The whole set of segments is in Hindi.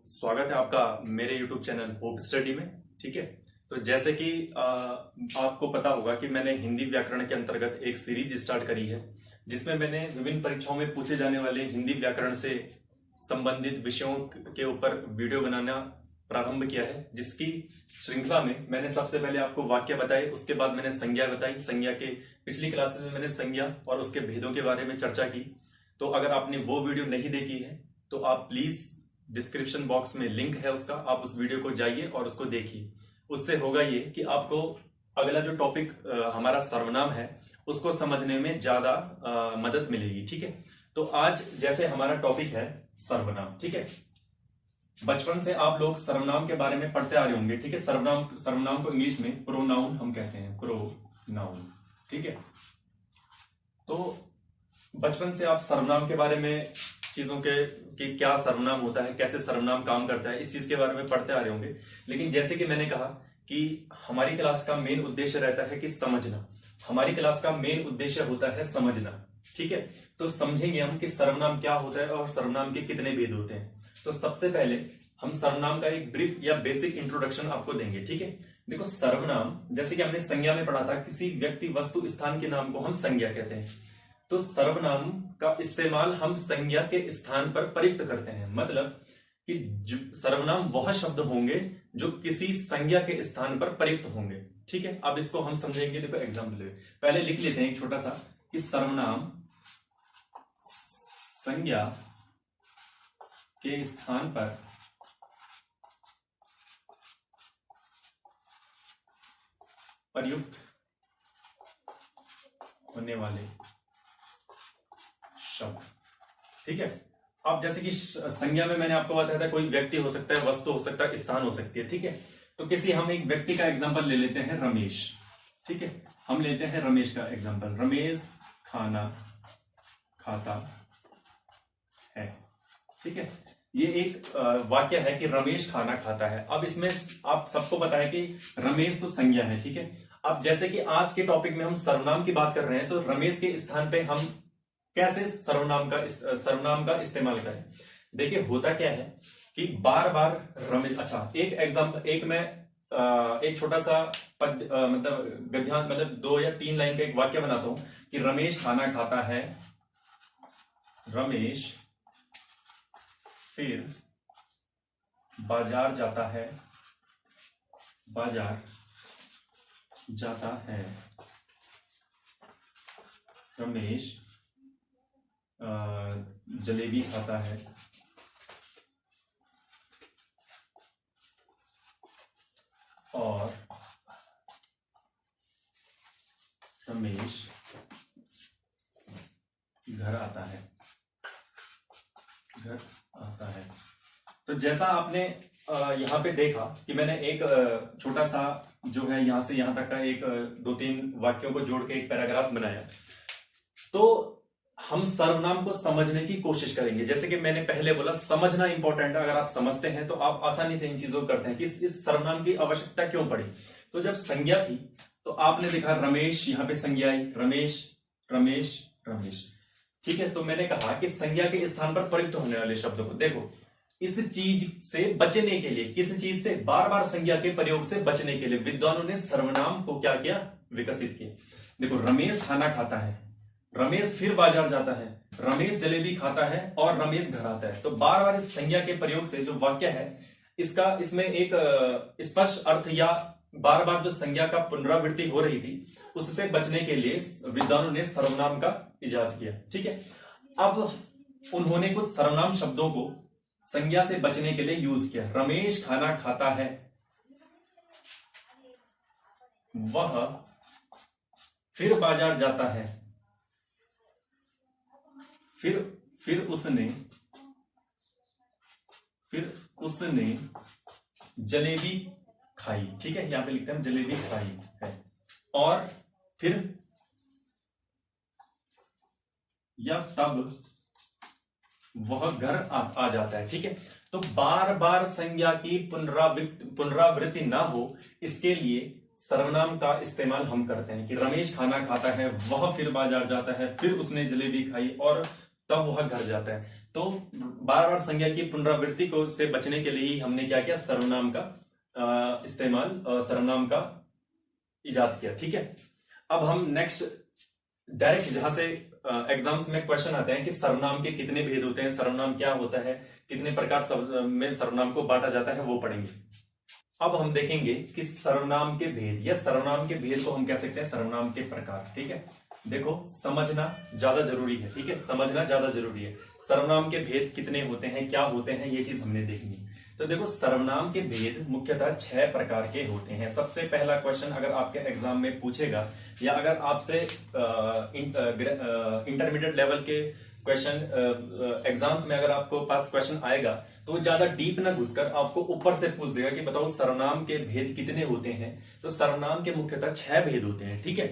स्वागत है आपका मेरे YouTube चैनल होप स्टडी में। ठीक है, तो जैसे कि आपको पता होगा कि मैंने हिंदी व्याकरण के अंतर्गत एक सीरीज स्टार्ट करी है जिसमें मैंने विभिन्न परीक्षाओं में पूछे जाने वाले हिंदी व्याकरण से संबंधित विषयों के ऊपर वीडियो बनाना प्रारंभ किया है। जिसकी श्रृंखला में मैंने सबसे पहले आपको वाक्य बताए, उसके बाद मैंने संज्ञा बताई। संज्ञा के पिछली क्लासेस में मैंने संज्ञा और उसके भेदों के बारे में चर्चा की। तो अगर आपने वो वीडियो नहीं देखी है तो आप प्लीज डिस्क्रिप्शन बॉक्स में लिंक है उसका, आप उस वीडियो को जाइए और उसको देखिए। उससे होगा ये कि आपको अगला जो टॉपिक हमारा सर्वनाम है उसको समझने में ज्यादा मदद मिलेगी। ठीक है, तो आज जैसे हमारा टॉपिक है सर्वनाम। ठीक है, बचपन से आप लोग सर्वनाम के बारे में पढ़ते आ रहे होंगे। ठीक है, सर्वनाम को इंग्लिश में प्रोनाउन हम कहते हैं, प्रोनाउन। ठीक है, तो बचपन से आप सर्वनाम के बारे में चीजों के कि क्या सर्वनाम होता है, कैसे सर्वनाम काम करता है, इस चीज के बारे में पढ़ते आ रहे होंगे। लेकिन जैसे कि मैंने कहा कि हमारी क्लास का मेन उद्देश्य रहता है कि समझना। हमारी क्लास का मेन उद्देश्य होता है समझना। ठीक है, तो समझेंगे हम कि सर्वनाम क्या होता है और सर्वनाम के कितने भेद होते हैं। तो सबसे पहले हम सर्वनाम का एक ब्रीफ या बेसिक इंट्रोडक्शन आपको देंगे। ठीक है, देखो सर्वनाम जैसे कि हमने संज्ञा में पढ़ा था, किसी व्यक्ति वस्तु स्थान के नाम को हम संज्ञा कहते हैं। तो सर्वनाम का इस्तेमाल हम संज्ञा के स्थान पर प्रयुक्त करते हैं। मतलब कि सर्वनाम वह शब्द होंगे जो किसी संज्ञा के स्थान पर प्रयुक्त होंगे। ठीक है, अब इसको हम समझेंगे। देखो एग्जाम्पल पहले लिख लेते हैं एक छोटा सा कि सर्वनाम संज्ञा के स्थान पर प्रयुक्त होने वाले शब्द। ठीक है, अब जैसे कि संज्ञा में मैंने आपको बताया था कोई व्यक्ति हो सकता है, वस्तु हो सकता है, स्थान हो सकती है। ठीक है, तो किसी हम एक व्यक्ति का एग्जांपल ले लेते हैं, रमेश। ठीक है, हम लेते हैं रमेश का एग्जांपल। रमेश खाना खाता है। ठीक है, ये एक वाक्य है कि रमेश खाना खाता है। अब इसमें आप सबको पता है कि रमेश तो संज्ञा है। ठीक है, अब जैसे कि आज के टॉपिक में हम सर्वनाम की बात कर रहे हैं, तो रमेश के स्थान पे हम कैसे सर्वनाम का इस्तेमाल करें। देखिए होता क्या है कि बार बार रमेश, अच्छा एक मैं एक छोटा सा पद मतलब गद्यांश, मतलब 2 या 3 लाइन का एक वाक्य बनाता हूं कि रमेश खाना खाता है, रमेश फिर बाजार जाता है, बाजार जाता है, रमेश जलेबी खाता है, और रमेश घर आता है, घर आता है। तो जैसा आपने यहां पे देखा कि मैंने एक छोटा सा जो है यहां से यहां तक का एक 2-3 वाक्यों को जोड़ के एक पैराग्राफ बनाया। तो हम सर्वनाम को समझने की कोशिश करेंगे। जैसे कि मैंने पहले बोला, समझना इंपॉर्टेंट है। अगर आप समझते हैं तो आप आसानी से इन चीजों को करते हैं कि इस सर्वनाम की आवश्यकता क्यों पड़ी। तो जब संज्ञा थी तो आपने देखा रमेश, यहां पे संज्ञा आई, रमेश रमेश रमेश। ठीक है, तो मैंने कहा कि संज्ञा के स्थान पर प्रयुक्त होने वाले शब्दों को देखो, इस चीज से बचने के लिए, किस चीज से, बार बार संज्ञा के प्रयोग से बचने के लिए विद्वानों ने सर्वनाम को क्या किया, विकसित किया। देखो रमेश खाना खाता है, रमेश फिर बाजार जाता है, रमेश जलेबी खाता है, और रमेश घर आता है। तो बार बार इस संज्ञा के प्रयोग से जो वाक्य है इसमें एक स्पष्ट अर्थ या बार बार जो संज्ञा का पुनरावृत्ति हो रही थी उससे बचने के लिए विद्वानों ने सर्वनाम का इजाद किया। ठीक है, अब उन्होंने कुछ सर्वनाम शब्दों को संज्ञा से बचने के लिए यूज किया। रमेश खाना खाता है, वह फिर बाजार जाता है, फिर उसने जलेबी खाई। ठीक है, यहां पे लिखते हैं जलेबी खाई है, और फिर या तब वह घर आ जाता है। ठीक है, तो बार बार संज्ञा की पुनरावृत्ति ना हो इसके लिए सर्वनाम का इस्तेमाल हम करते हैं कि रमेश खाना खाता है, वह फिर बाजार जाता है, फिर उसने जलेबी खाई और तब वह घर जाता है। तो बार बार संज्ञा की पुनरावृत्ति को से बचने के लिए ही हमने क्या किया, सर्वनाम का सर्वनाम का इजाद किया। ठीक है, अब हम नेक्स्ट डायरेक्ट जहां से एग्जाम्स में क्वेश्चन आते हैं कि सर्वनाम के कितने भेद होते हैं, सर्वनाम क्या होता है, कितने प्रकार में सर्वनाम को बांटा जाता है, वो पढ़ेंगे। अब हम देखेंगे कि सर्वनाम के भेद या सर्वनाम के भेद को हम कह सकते हैं सर्वनाम के प्रकार। ठीक है, देखो समझना ज्यादा जरूरी है। ठीक है, समझना ज्यादा जरूरी है। सर्वनाम के भेद कितने होते हैं, क्या होते हैं, ये चीज हमने देखनी है। तो देखो सर्वनाम के भेद मुख्यतः 6 प्रकार के होते हैं। सबसे पहला क्वेश्चन अगर आपके एग्जाम में पूछेगा या अगर आपसे इंटरमीडिएट लेवल के क्वेश्चन एग्जाम्स में अगर आपको पास क्वेश्चन आएगा तो वो ज्यादा डीप ना घुसकर आपको ऊपर से पूछ देगा कि बताओ सर्वनाम के भेद कितने होते हैं। तो सर्वनाम के मुख्यतः 6 भेद होते हैं। ठीक है,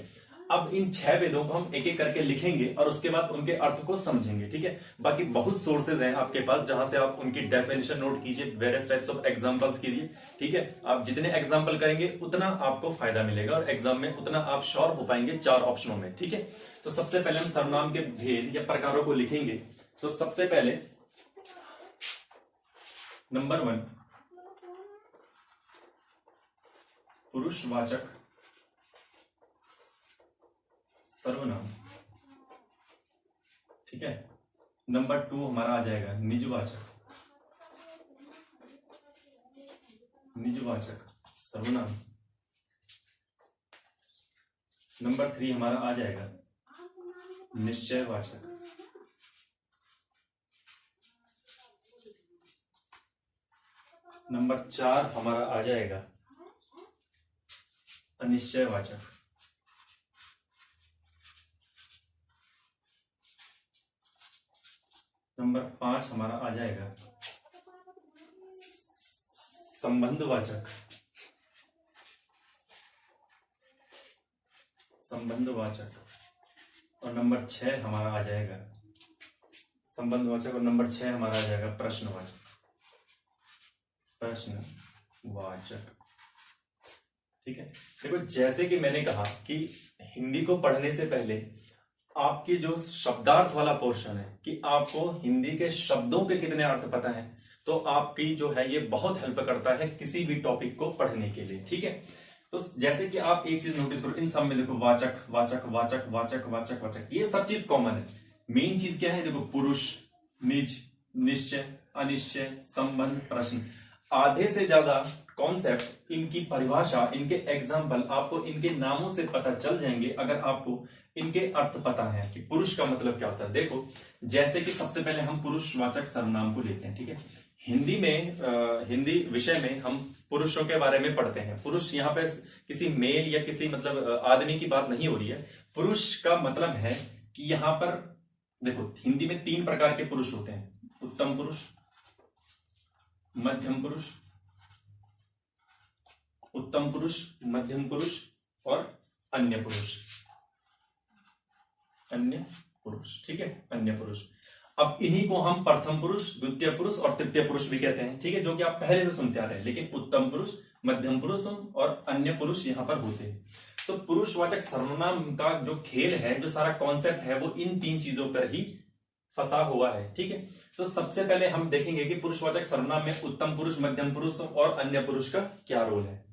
अब इन 6 भेदों को हम एक एक करके लिखेंगे और उसके बाद उनके अर्थ को समझेंगे। ठीक है, बाकी बहुत सोर्सेज हैं आपके पास जहां से आप उनकी डेफिनेशन नोट कीजिए वेरियस टाइप्स ऑफ एग्जांपल्स के लिए। ठीक है, आप जितने एग्जांपल करेंगे उतना आपको फायदा मिलेगा और एग्जाम में उतना आप श्योर हो पाएंगे 4 ऑप्शनों में। ठीक है, तो सबसे पहले हम सर्वनाम के भेद या प्रकारों को लिखेंगे। तो सबसे पहले नंबर 1 पुरुषवाचक सर्वनाम। ठीक है, नंबर 2 हमारा आ जाएगा निजवाचक सर्वनाम। नंबर 3 हमारा आ जाएगा निश्चयवाचक। नंबर 4 हमारा आ जाएगा अनिश्चयवाचक। नंबर 5 हमारा आ जाएगा संबंधवाचक। और नंबर 6 हमारा आ जाएगा संबंधवाचक और नंबर 6 हमारा आ जाएगा प्रश्नवाचक। ठीक है, देखो जैसे कि मैंने कहा कि हिंदी को पढ़ने से पहले आपकी जो शब्दार्थ वाला पोर्शन है कि आपको हिंदी के शब्दों के कितने अर्थ पता है, तो आपकी जो है ये बहुत हेल्प करता है किसी भी टॉपिक को पढ़ने के लिए। ठीक है, तो जैसे कि आप एक चीज नोटिस करो, इन सब में देखो वाचक वाचक वाचक वाचक वाचक वाचक, ये सब चीज कॉमन है। मेन चीज क्या है, देखो पुरुष, निज, निश्चय, अनिश्चय, संबंध, प्रश्न। आधे से ज्यादा कॉन्सेप्ट, इनकी परिभाषा, इनके एग्जाम्पल आपको इनके नामों से पता चल जाएंगे अगर आपको इनके अर्थ पता है कि पुरुष का मतलब क्या होता है। देखो जैसे कि सबसे पहले हम पुरुषवाचक सर्वनाम को लेते हैं। ठीक है, हिंदी में हिंदी विषय में हम पुरुषों के बारे में पढ़ते हैं। पुरुष यहाँ पे किसी मेल या किसी मतलब आदमी की बात नहीं हो रही है। पुरुष का मतलब है कि यहाँ पर देखो हिंदी में 3 प्रकार के पुरुष होते हैं, उत्तम पुरुष, मध्यम पुरुष, उत्तम पुरुष, मध्यम पुरुष और अन्य पुरुष। ठीक है, अन्य पुरुष। अब इन्हीं को हम प्रथम पुरुष, द्वितीय पुरुष और तृतीय पुरुष भी कहते हैं। ठीक है, जो कि आप पहले से सुनते आ रहे हैं, लेकिन उत्तम पुरुष, मध्यम पुरुष और अन्य पुरुष यहां पर होते हैं। तो पुरुषवाचक सर्वनाम का जो खेल है, जो सारा कॉन्सेप्ट है, वो इन 3 चीजों पर ही फंसा हुआ है। ठीक है, तो सबसे पहले हम देखेंगे कि पुरुषवाचक सर्वनाम में उत्तम पुरुष, मध्यम पुरुष और अन्य पुरुष का क्या रोल है।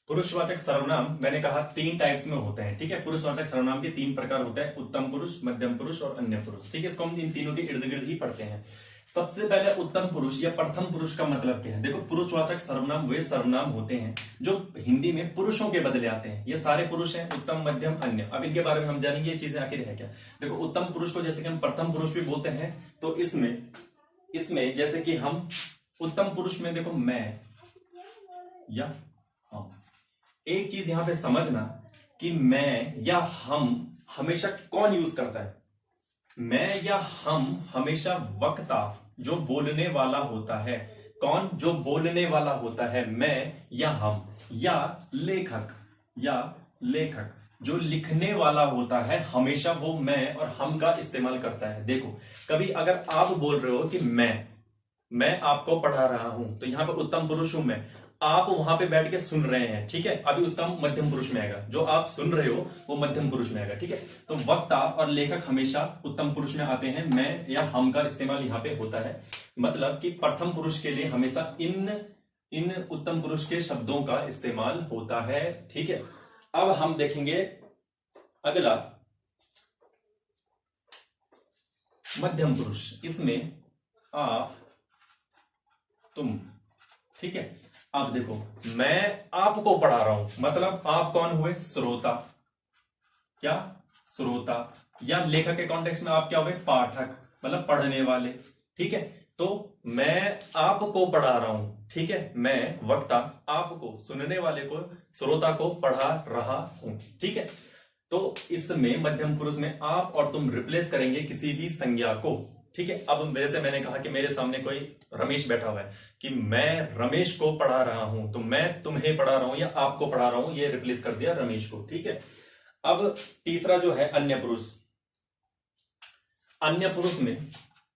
पुरुषवाचक सर्वनाम मैंने कहा 3 टाइप्स में होते हैं। ठीक है, पुरुषवाचक सर्वनाम के 3 प्रकार होते हैं, उत्तम पुरुष, मध्यम पुरुष और अन्य पुरुष। ठीक है, इसको हम इन तीनों के इर्द गिर्द ही पढ़ते हैं। सबसे पहले उत्तम पुरुष या प्रथम पुरुष का मतलब क्या है। देखो पुरुषवाचक सर्वनाम वे सर्वनाम होते हैं जो हिंदी में पुरुषों के बदले आते हैं। ये सारे पुरुष हैं, उत्तम, मध्यम, अन्य। अब इनके बारे में हम जानेंगे ये चीजें आखिर है क्या। देखो उत्तम पुरुष को जैसे कि हम प्रथम पुरुष भी बोलते हैं, तो इसमें जैसे कि हम उत्तम पुरुष में देखो मैं या हम। एक चीज यहां पे समझना कि मैं या हम हमेशा कौन यूज करता है। मैं या हम हमेशा वक्ता, जो बोलने वाला होता है। कौन? जो बोलने वाला होता है, मैं या हम। या लेखक जो लिखने वाला होता है, हमेशा वो मैं और हम का इस्तेमाल करता है। देखो कभी अगर आप बोल रहे हो कि मैं आपको पढ़ा रहा हूं, तो यहां पर उत्तम पुरुष हूं मैं, आप वहां पे बैठ के सुन रहे हैं, ठीक है, अभी उसका मध्यम पुरुष में आएगा, जो आप सुन रहे हो वो मध्यम पुरुष में आएगा, ठीक है। तो वक्ता और लेखक हमेशा उत्तम पुरुष में आते हैं, मैं या हम का इस्तेमाल यहां पे होता है, मतलब कि प्रथम पुरुष के लिए हमेशा इन उत्तम पुरुष के शब्दों का इस्तेमाल होता है, ठीक है। अब हम देखेंगे अगला मध्यम पुरुष, इसमें आप, तुम, ठीक है। अब देखो, मैं आपको पढ़ा रहा हूं, मतलब आप कौन हुए, श्रोता, क्या, श्रोता, या लेखक के कॉन्टेक्स्ट में आप क्या हुए, पाठक, मतलब पढ़ने वाले, ठीक है। तो मैं आपको पढ़ा रहा हूं, ठीक है, मैं वक्ता आपको, सुनने वाले को, श्रोता को पढ़ा रहा हूं, ठीक है। तो इसमें मध्यम पुरुष में आप और तुम रिप्लेस करेंगे किसी भी संज्ञा को, ठीक है। अब जैसे मैंने कहा कि मेरे सामने कोई रमेश बैठा हुआ है, कि मैं रमेश को पढ़ा रहा हूं, तो मैं तुम्हें पढ़ा रहा हूं या आपको पढ़ा रहा हूं, ये रिप्लेस कर दिया रमेश को, ठीक है। अब तीसरा जो है अन्य पुरुष, अन्य पुरुष में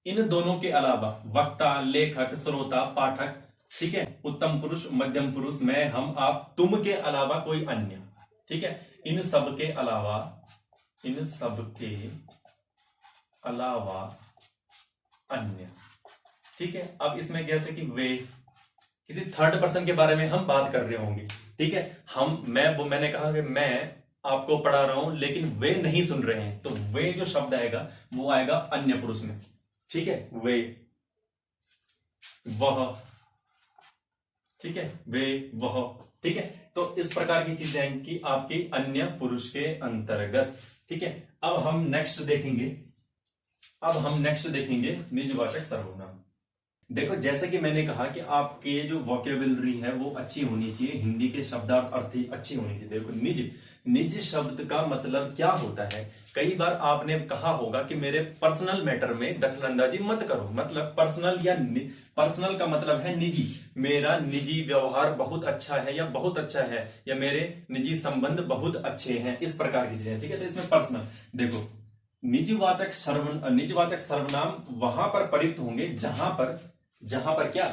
इन दोनों के अलावा वक्ता, लेखक, श्रोता, पाठक, ठीक है, उत्तम पुरुष, मध्यम पुरुष, मैं, हम, आप, तुम के अलावा कोई अन्य, ठीक है, इन सब के अलावा अन्य, ठीक है। अब इसमें जैसे कि वे, किसी थर्ड पर्सन के बारे में हम बात कर रहे होंगे, ठीक है, मैंने कहा कि मैं आपको पढ़ा रहा हूं लेकिन वे नहीं सुन रहे हैं, तो वे जो शब्द आएगा वो आएगा अन्य पुरुष में, ठीक है, वे, वह, ठीक है, वे, वह, ठीक है। तो इस प्रकार की चीजें आएंगी आपकी अन्य पुरुष के अंतर्गत, ठीक है। अब हम नेक्स्ट देखेंगे निजवाचक सर्वनाम। देखो, जैसे कि मैंने कहा कि आपके जो वोकेबुलरी है वो अच्छी होनी चाहिए, हिंदी के शब्दार्थ अर्थ अच्छी होनी चाहिए। देखो, निज शब्द का मतलब क्या होता है, कई बार आपने कहा होगा कि मेरे पर्सनल मैटर में दखलंदाजी मत करो, मतलब पर्सनल का मतलब है निजी, मेरा निजी व्यवहार बहुत अच्छा है या बहुत अच्छा है, या मेरे निजी संबंध बहुत अच्छे हैं, इस प्रकार की चीजें, ठीक है। तो इसमें पर्सनल, देखो, निजवाचक सर्वनाम वहां पर प्रयुक्त होंगे जहां पर क्या,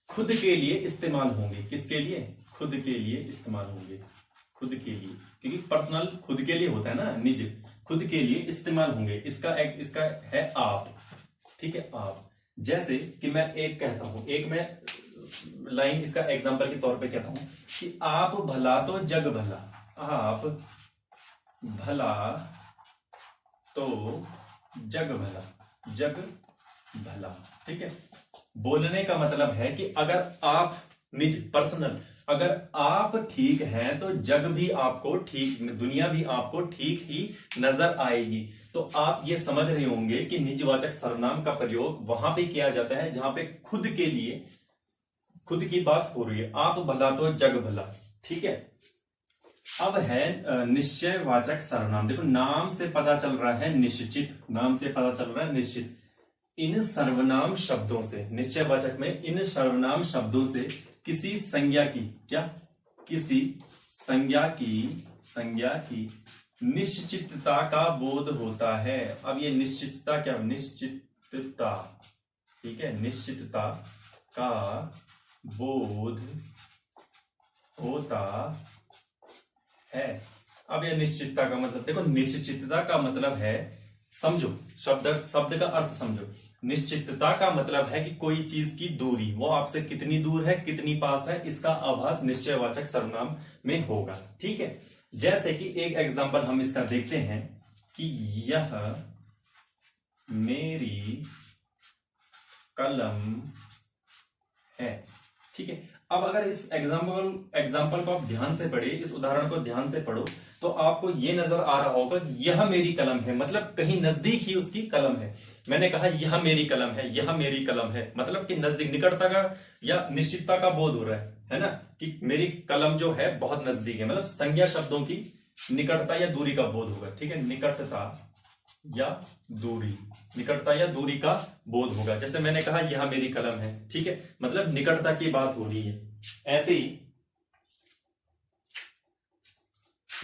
खुद के लिए इस्तेमाल होंगे, किसके लिए, खुद के लिए इस्तेमाल होंगे, खुद के लिए, क्योंकि पर्सनल खुद के लिए होता है ना, निज खुद के लिए इस्तेमाल होंगे। इसका है आप, ठीक है, आप, जैसे कि मैं एक कहता हूं, एक मैं लाइन इसका एग्जांपल के तौर पे कहता हूं कि आप भला तो जग भला, आप भला तो जग भला, ठीक है। बोलने का मतलब है कि अगर आप पर्सनल, अगर आप ठीक हैं तो जग भी आपको ठीक, दुनिया भी आपको ठीक ही नजर आएगी। तो आप ये समझ रहे होंगे कि निजवाचक सर्वनाम का प्रयोग वहां पे किया जाता है जहां पे खुद के लिए, खुद की बात हो रही है, आप भला तो जग भला, ठीक है। अब है निश्चयवाचक सर्वनाम। देखो, नाम से पता चल रहा है निश्चित, नाम से पता चल रहा है निश्चित। इन सर्वनाम शब्दों से, निश्चयवाचक में इन सर्वनाम शब्दों से किसी संज्ञा की, क्या, किसी संज्ञा की निश्चितता का बोध होता है। अब ये निश्चितता क्या, निश्चितता, ठीक है, निश्चितता का बोध होता है। अब यह निश्चितता का मतलब, देखो, निश्चितता का मतलब है, समझो, शब्द का अर्थ समझो। निश्चितता का मतलब है कि कोई चीज की दूरी, वो आपसे कितनी दूर है, कितनी पास है, इसका आभास निश्चयवाचक सर्वनाम में होगा, ठीक है। जैसे कि एक एग्जांपल हम इसका देखते हैं कि यह मेरी कलम है, ठीक है। अब अगर इस एग्जाम्पल को आप ध्यान से पढ़े, इस उदाहरण को ध्यान से पढ़ो, तो आपको ये नजर आ रहा होगा कि यह मेरी कलम है, मतलब कहीं नजदीक ही उसकी कलम है। मैंने कहा यह मेरी कलम है, यह मेरी कलम है, मतलब कि नजदीक, निकटता का या निश्चितता का बोध हो रहा है ना, कि मेरी कलम जो है बहुत नजदीक है, मतलब संज्ञा शब्दों की निकटता या दूरी का बोध होगा, ठीक है, निकटता या दूरी का बोध होगा। जैसे मैंने कहा यह मेरी कलम है, ठीक है, मतलब निकटता की बात हो रही है। ऐसे ही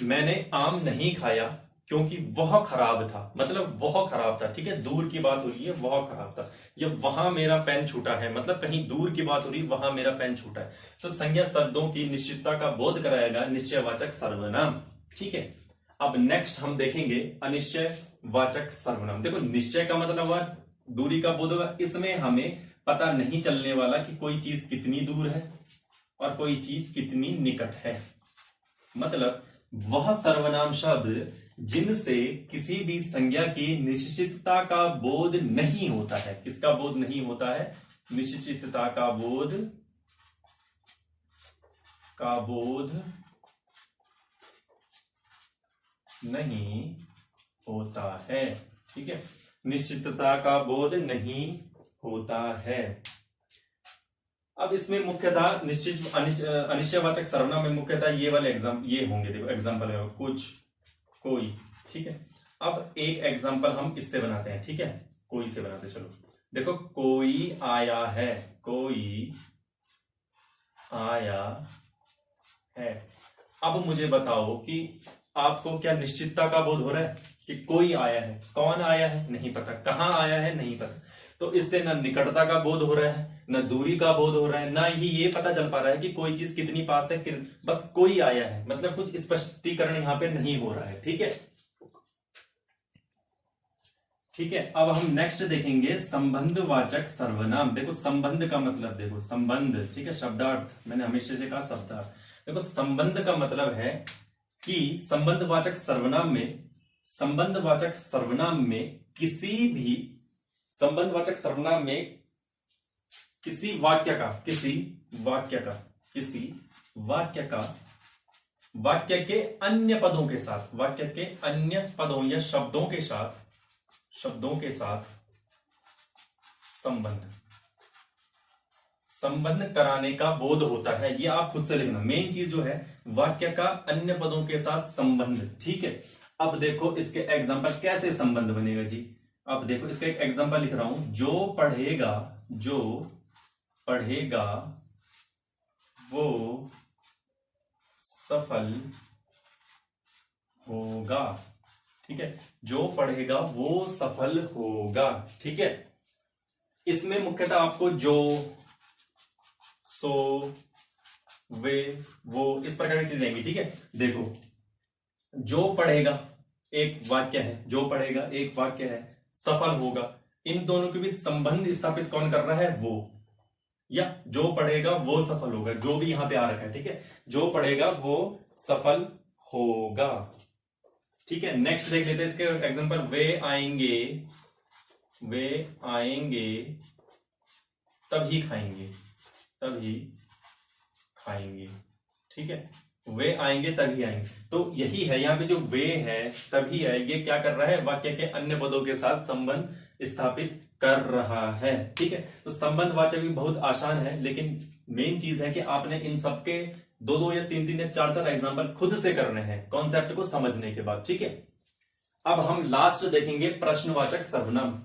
मैंने आम नहीं खाया क्योंकि वह खराब था, मतलब वह खराब था, ठीक है, दूर की बात हो रही है, वह खराब था। ये वहां मेरा पेन छूटा है, मतलब कहीं दूर की बात हो रही है, वहां मेरा पेन छूटा है। तो संज्ञा शब्दों की निश्चितता का बोध कराएगा निश्चयवाचक सर्वनाम, ठीक है। अब नेक्स्ट हम देखेंगे अनिश्चय वाचक सर्वनाम। देखो निश्चय का मतलब हुआ दूरी का बोध होगा, इसमें हमें पता नहीं चलने वाला कि कोई चीज कितनी दूर है और कोई चीज कितनी निकट है। मतलब वह सर्वनाम शब्द जिनसे किसी भी संज्ञा की निश्चितता का बोध नहीं होता है। किसका बोध नहीं होता है? निश्चितता का बोध नहीं होता है, ठीक है, निश्चितता का बोध नहीं होता है। अब इसमें मुख्यतः निश्चित अनिश्चयवाचक सर्वनाम में मुख्यतः ये वाले ये होंगे, देखो एग्जांपल है कुछ, कोई, ठीक है। अब एक एग्जांपल हम इससे बनाते हैं, ठीक है, कोई से बनाते हैं। चलो देखो, कोई आया है, कोई आया है। अब मुझे बताओ कि आपको क्या निश्चितता का बोध हो रहा है कि कोई आया है? कौन आया है नहीं पता, कहां आया है नहीं पता। तो इससे ना निकटता का बोध हो रहा है, ना दूरी का बोध हो रहा है, ना ही ये पता चल पा रहा है कि कोई चीज कितनी पास है, बस कोई आया है, मतलब कुछ स्पष्टीकरण यहां पे नहीं हो रहा है, ठीक है। ठीक है, अब हम नेक्स्ट देखेंगे संबंधवाचक सर्वनाम। देखो संबंध का मतलब, देखो संबंध, ठीक है, शब्दार्थ मैंने हमेशा से कहा शब्दार्थ। देखो संबंध का मतलब है कि संबंधवाचक सर्वनाम में किसी वाक्य के अन्य पदों के साथ, वाक्य के अन्य पदों या शब्दों के साथ संबंध कराने का बोध होता है। ये आप खुद से लिखना, मेन चीज जो है वाक्य का अन्य पदों के साथ संबंध, ठीक है। अब देखो इसके एग्जांपल कैसे संबंध बनेगा जी। अब देखो इसका एक एग्जांपल लिख रहा हूं, जो पढ़ेगा वो सफल होगा, ठीक है, जो पढ़ेगा वो सफल होगा, ठीक है। इसमें मुख्यतः आपको जो, सो, वे, वो, इस प्रकार की चीजें आएंगी, ठीक है। देखो जो पढ़ेगा एक वाक्य है, जो पढ़ेगा एक वाक्य है, सफल होगा, इन दोनों के बीच संबंध स्थापित कौन कर रहा है? वो, या जो पढ़ेगा वो सफल होगा, जो भी यहां पे आ रखा है, ठीक है, जो पढ़ेगा वो सफल होगा, ठीक है। नेक्स्ट देख लेते हैं इसके एग्जांपल, वे आएंगे तभी खाएंगे, ठीक है, वे आएंगे तभी आएंगे। तो यही है, यहां पे जो वे है तभी है, ये क्या कर रहा है? वाक्य के अन्य पदों के साथ संबंध स्थापित कर रहा है, ठीक है। तो संबंधवाचक भी बहुत आसान है, लेकिन मेन चीज है कि आपने इन सबके दो या तीन या चार एग्जांपल खुद से करने हैं कॉन्सेप्ट को समझने के बाद, ठीक है। अब हम लास्ट देखेंगे प्रश्नवाचक सर्वनाम,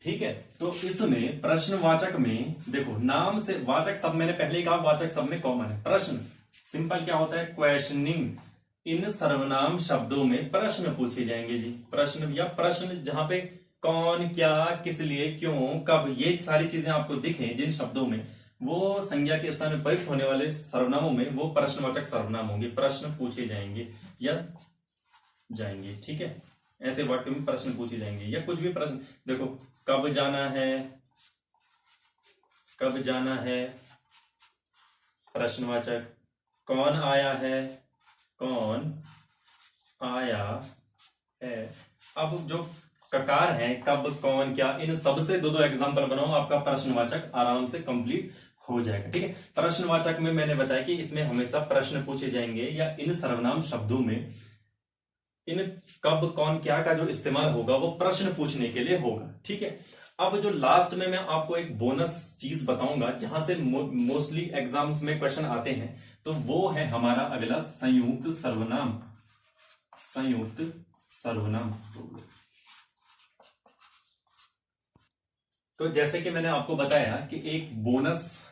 ठीक है। तो इसमें प्रश्नवाचक में देखो, नाम से वाचक शब्द मैंने पहले ही कहा, वाचक शब्द में कॉमन है प्रश्न, सिंपल क्या होता है? क्वेश्चनिंग। इन सर्वनाम शब्दों में प्रश्न पूछे जाएंगे जी, प्रश्न या प्रश्न जहां पे कौन, क्या, किस लिए, क्यों, कब, ये सारी चीजें आपको दिखें जिन शब्दों में, वो संज्ञा के स्थान में प्रयुक्त होने वाले सर्वनामों में वो प्रश्नवाचक सर्वनाम होंगे। प्रश्न पूछे जाएंगे या जाएंगे, ठीक है, ऐसे वाक्य में प्रश्न पूछे जाएंगे या कुछ भी प्रश्न। देखो कब जाना है प्रश्नवाचक, कौन आया है। अब जो ककार है, कब, कौन, क्या, इन सबसे दो एग्जांपल बनाओ, आपका प्रश्नवाचक आराम से कंप्लीट हो जाएगा, ठीक है। प्रश्नवाचक में मैंने बताया कि इसमें हमेशा प्रश्न पूछे जाएंगे या इन सर्वनाम शब्दों में इन कब, कौन, क्या का जो इस्तेमाल होगा वो प्रश्न पूछने के लिए होगा, ठीक है। अब जो लास्ट में मैं आपको एक बोनस चीज बताऊंगा जहां से मोस्टली एग्जाम्स में क्वेश्चन आते हैं, तो वो है हमारा अगला संयुक्त सर्वनाम। तो जैसे कि मैंने आपको बताया कि एक बोनस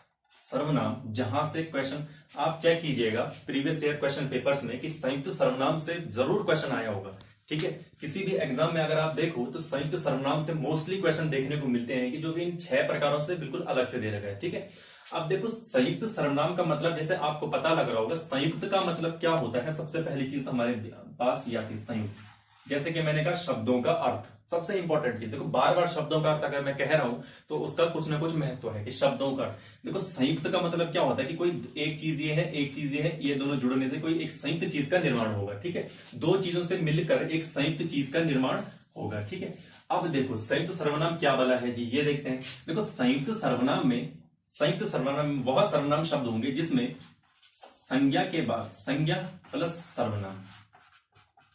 सर्वनाम, जहां से क्वेश्चन आप चेक कीजिएगा प्रीवियस ईयर क्वेश्चन पेपर्स में कि संयुक्त सर्वनाम से जरूर क्वेश्चन आया होगा। ठीक है, किसी भी एग्जाम में अगर आप देखो तो संयुक्त सर्वनाम से मोस्टली क्वेश्चन देखने को मिलते हैं कि जो कि इन 6 प्रकारों से बिल्कुल अलग से दे रखा है। ठीक है, अब देखो संयुक्त सर्वनाम का मतलब जैसे आपको पता लग रहा होगा संयुक्त का मतलब क्या होता है। सबसे पहली चीज हमारे पास ये आती है संयुक्त। जैसे कि मैंने कहा शब्दों का अर्थ, सबसे इंपॉर्टेंट चीज देखो, बार बार शब्दों का अर्थ अगर मैं कह रहा हूं तो उसका कुछ ना कुछ महत्व है कि शब्दों का अर्थ। देखो संयुक्त का मतलब क्या होता है कि कोई एक चीज ये है, एक चीज ये है, ये दोनों जुड़ने से कोई एक संयुक्त चीज का निर्माण होगा। ठीक है, दो चीजों से मिलकर एक संयुक्त चीज का निर्माण होगा। ठीक है, अब देखो संयुक्त सर्वनाम क्या वाला है जी, ये देखते हैं। देखो संयुक्त सर्वनाम वह सर्वनाम शब्द होंगे जिसमें संज्ञा के बाद संज्ञा प्लस सर्वनाम,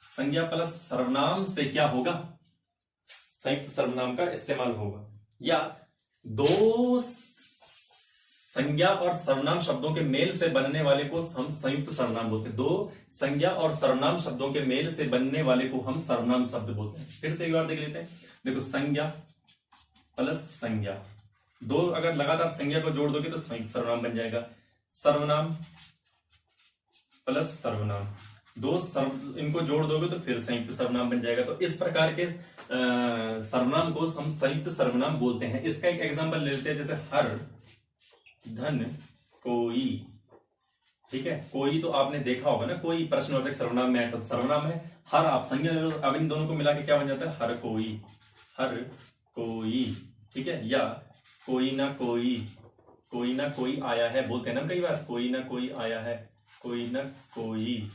संज्ञा प्लस सर्वनाम से क्या होगा, संयुक्त सर्वनाम का इस्तेमाल होगा। या दो संज्ञा और सर्वनाम शब्दों के मेल से बनने वाले को हम संयुक्त सर्वनाम बोलते हैं। दो संज्ञा और सर्वनाम शब्दों के मेल से बनने वाले को हम सर्वनाम शब्द बोलते हैं। फिर से एक बार देख लेते हैं। देखो संज्ञा प्लस संज्ञा, दो अगर लगातार संज्ञा को जोड़ दोगे तो संयुक्त सर्वनाम बन जाएगा। सर्वनाम प्लस सर्वनाम, इनको जोड़ दोगे तो फिर संयुक्त सर्वनाम बन जाएगा। तो इस प्रकार के सर्वनाम को हम संयुक्त सर्वनाम बोलते हैं। इसका एक एग्जांपल लेते हैं, जैसे हर, धन, कोई। ठीक है, कोई तो आपने देखा होगा ना, कोई प्रश्नवाचक सर्वनाम में आया था, सर्वनाम है। हर आप संज्ञा, अब इन दोनों को मिला के क्या बन जाता है, हर कोई, हर कोई। ठीक है, या कोई ना कोई आया है, बोलते हैं ना कई बार, कोई ना कोई आया है, कोई ना कोई।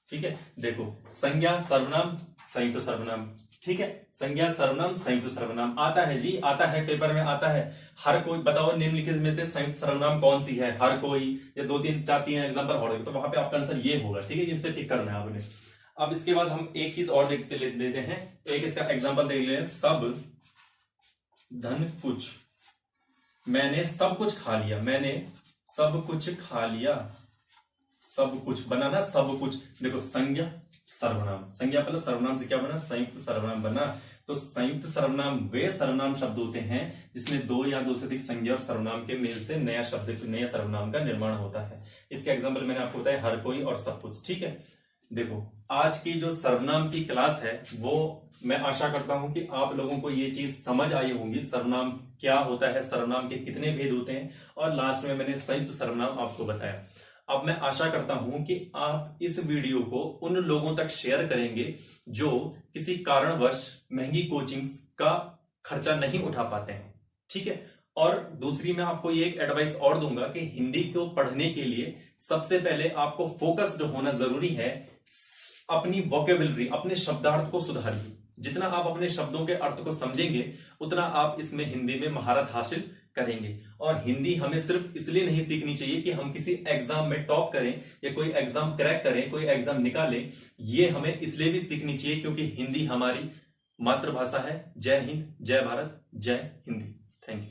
ठीक है, देखो संज्ञा सर्वनाम संयुक्त सर्वनाम। ठीक है, संज्ञा सर्वनाम संयुक्त सर्वनाम आता है जी, आता है, पेपर में आता है। हर कोई, बताओ निम्नलिखित में से संयुक्त सर्वनाम कौन सी है, हर कोई, या 2-3-4 एग्जाम्पल और, तो वहां पे आपका आंसर ये होगा। ठीक है, इस पे टिक करना है आपने। अब इसके बाद हम एक चीज और देते हैं, एक इसका एग्जाम्पल देख लेते हैं। सब धन कुछ, मैंने सब कुछ खा लिया, मैंने सब कुछ खा लिया, सब कुछ बनाना, सब कुछ। देखो संज्ञा सर्वनाम, संज्ञा प्लस सर्वनाम से क्या बना, संयुक्त सर्वनाम बना। तो संयुक्त सर्वनाम वे सर्वनाम शब्द होते हैं जिसमें दो या दो से अधिक संज्ञा और सर्वनाम के मेल से नया शब्द, नया सर्वनाम का निर्माण होता है। इसके एग्जाम्पल मैंने आपको बताया हर कोई और सब कुछ। ठीक है, देखो आज की जो सर्वनाम की क्लास है वो मैं आशा करता हूं कि आप लोगों को ये चीज समझ आई होगी, सर्वनाम क्या होता है, सर्वनाम के कितने भेद होते हैं, और लास्ट में मैंने संयुक्त सर्वनाम आपको बताया। अब मैं आशा करता हूं कि आप इस वीडियो को उन लोगों तक शेयर करेंगे जो किसी कारणवश महंगी कोचिंग्स का खर्चा नहीं उठा पाते हैं। ठीक है, और दूसरी मैं आपको ये एक एडवाइस और दूंगा कि हिंदी को पढ़ने के लिए सबसे पहले आपको फोकस्ड होना जरूरी है। अपनी वोकेबुलरी, अपने शब्दार्थ को सुधारिए। जितना आप अपने शब्दों के अर्थ को समझेंगे उतना आप इसमें हिंदी में महारत हासिल करेंगे। और हिंदी हमें सिर्फ इसलिए नहीं सीखनी चाहिए कि हम किसी एग्जाम में टॉप करें या कोई एग्जाम क्रैक करें, कोई एग्जाम निकालें। ये हमें इसलिए भी सीखनी चाहिए क्योंकि हिंदी हमारी मातृभाषा है। जय हिंद, जय भारत, जय हिंदी। Thank you.